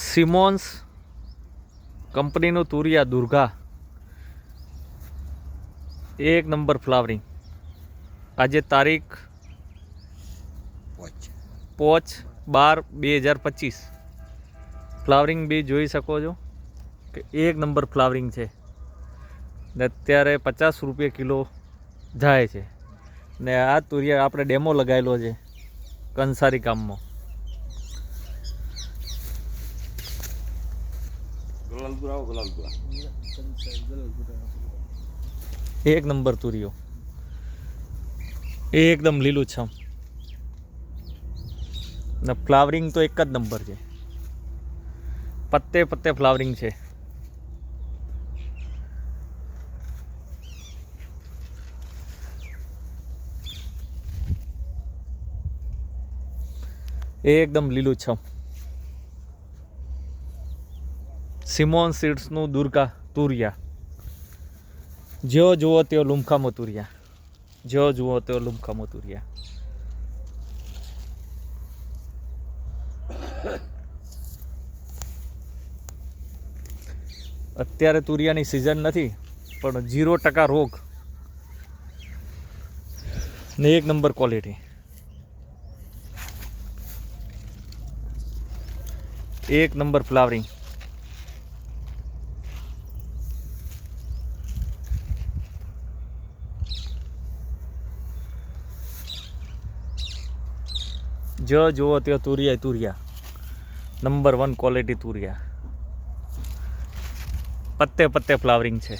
Symons કંપનીનું તુરિયા દુર્ગા, એક number flowering. આજે તારીખ 5/12/2025. ફ્લાવરિંગ બી જોઈ શકો છો કે એક નંબર ફ્લાવરિંગ છે ને અત્યારે 50 રૂપિયા કિલો જાય છે. ને આ તુરિયા આપણે ડેમો લગાવેલો છે કંસારી ગામમાં. એક નંબર તુરિયો, એકદમ લીલુંછમ ને ફ્લાવરિંગ તો એક જ નંબર છે. પત્તે પત્તે ફ્લાવરિંગ છે. એકદમ લીલુંછમ. સિમોન સીડ્સનું દુર્ગા તુરિયા. જેવો જુઓ તેવો લુમખામો તુરિયા, જેવો જુઓ તેવો લુમખામો તુરિયા. અત્યારે તુરિયાની સિઝન નથી, પણ 0% રોગ ને એક નંબર ક્વોલિટી. એક નંબર ફ્લાવરિંગ. જો જુઓ તે તુરિયા તુરિયા, નંબર 1 ક્વોલિટી તુરિયા. પત્તે પત્તે ફ્લાવરિંગ છે.